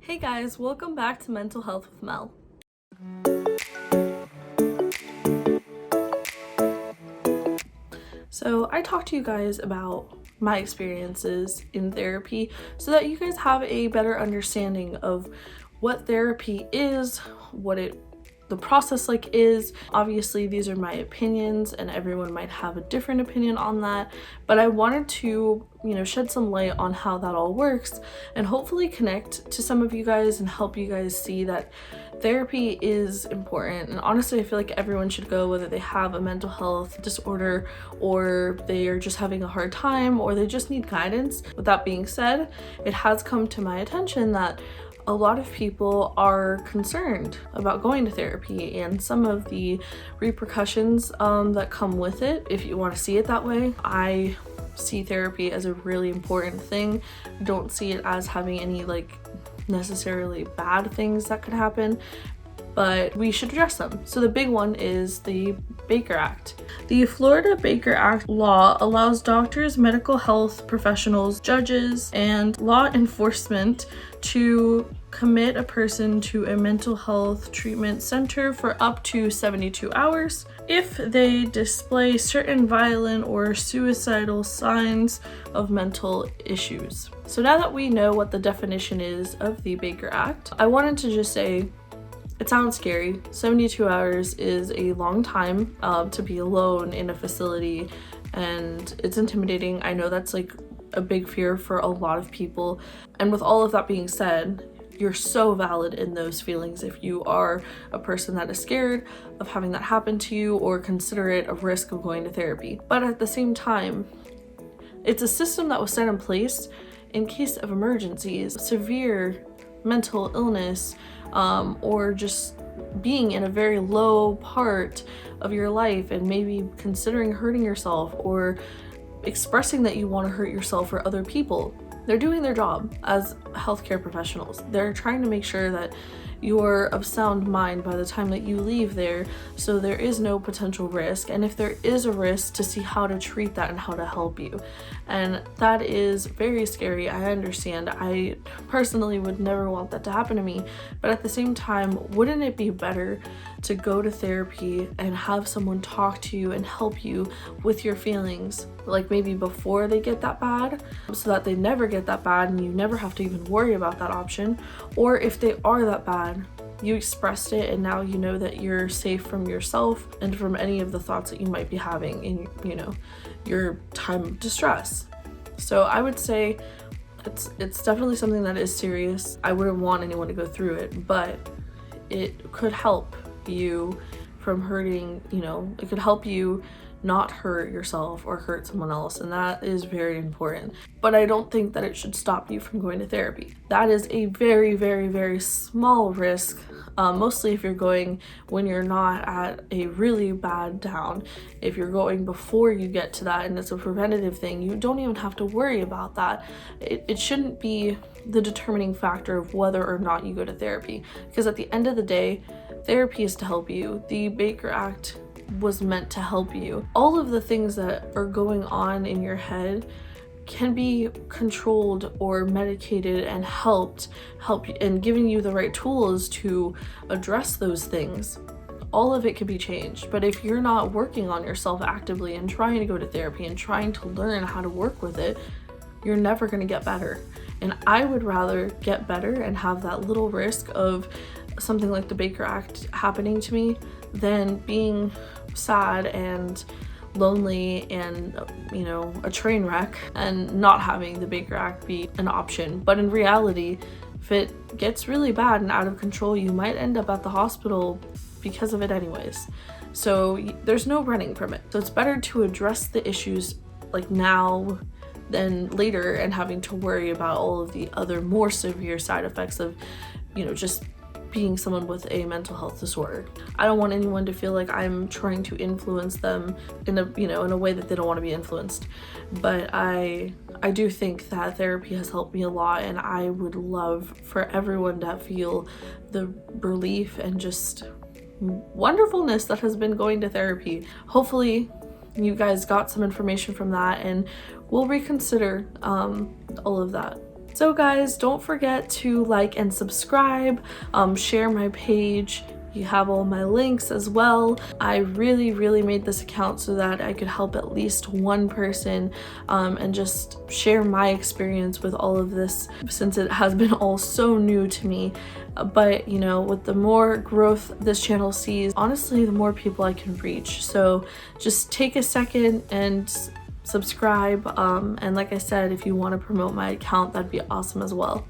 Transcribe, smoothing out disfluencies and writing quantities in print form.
Hey guys, welcome back to Mental Health with Mel. So I talked to you guys about my experiences in therapy so that you guys have a better understanding of what therapy is, what the process is. Obviously these are my opinions and everyone might have a different opinion on that, but I wanted to shed some light on how that all works and hopefully connect to some of you guys and help you guys see that therapy is important. And honestly, I feel like everyone should go, whether they have a mental health disorder or they are just having a hard time or they just need guidance. With that being said, it has come to my attention that a lot of people are concerned about going to therapy and some of the repercussions that come with it, if you want to see it that way. I see therapy as a really important thing. I don't see it as having any necessarily bad things that could happen, but we should address them. So the big one is the Baker Act. The Florida Baker Act law allows doctors, medical health professionals, judges, and law enforcement to commit a person to a mental health treatment center for up to 72 hours if they display certain violent or suicidal signs of mental issues. So now that we know what the definition is of the Baker Act, I wanted to just say, it sounds scary. 72 hours is a long time to be alone in a facility, and it's intimidating. I know that's a big fear for a lot of people. And with all of that being said, you're so valid in those feelings if you are a person that is scared of having that happen to you or consider it a risk of going to therapy. But at the same time, it's a system that was set in place in case of emergencies, severe mental illness, or just being in a very low part of your life and maybe considering hurting yourself or expressing that you want to hurt yourself or other people. They're doing their job as healthcare professionals. They're trying to make sure that you're of sound mind by the time that you leave there, so there is no potential risk, and if there is a risk, to see how to treat that and how to help you. And that is very scary. I understand. I personally would never want that to happen to me, but at the same time, wouldn't it be better to go to therapy and have someone talk to you and help you with your feelings, maybe before they get that bad, so that they never get that bad and you never have to even worry about that option? Or if they are that bad, you expressed it and now you know that you're safe from yourself and from any of the thoughts that you might be having in your time of distress. So I would say it's definitely something that is serious. I wouldn't want anyone to go through it, but it could help you from hurting, it could help you not hurt yourself or hurt someone else, and that is very important. But I don't think that it should stop you from going to therapy. That is a very, very, very small risk, mostly if you're going when you're not at a really bad down. If you're going before you get to that and it's a preventative thing, you don't even have to worry about that. It shouldn't be the determining factor of whether or not you go to therapy, because at the end of the day, therapy is to help you. The Baker Act was meant to help you. All of the things that are going on in your head can be controlled or medicated and help you, and giving you the right tools to address those things. All of it can be changed. But if you're not working on yourself actively and trying to go to therapy and trying to learn how to work with it, you're never going to get better. And I would rather get better and have that little risk of something like the Baker Act happening to me than being sad and lonely and a train wreck and not having the Baker Act be an option. But in reality, if it gets really bad and out of control, you might end up at the hospital because of it anyways. So there's no running from it. So it's better to address the issues now than later and having to worry about all of the other more severe side effects of just being someone with a mental health disorder. I don't want anyone to feel like I'm trying to influence them in a way that they don't want to be influenced. But I do think that therapy has helped me a lot, and I would love for everyone to feel the relief and just wonderfulness that has been going to therapy. Hopefully you guys got some information from that and will reconsider all of that. So guys, don't forget to like and subscribe, share my page. You have all my links as well. I really made this account so that I could help at least one person and just share my experience with all of this, since it has been all so new to me. But you know, with the more growth this channel sees, honestly, the more people I can reach. So just take a second and subscribe, and like I said, if you want to promote my account, that'd be awesome as well.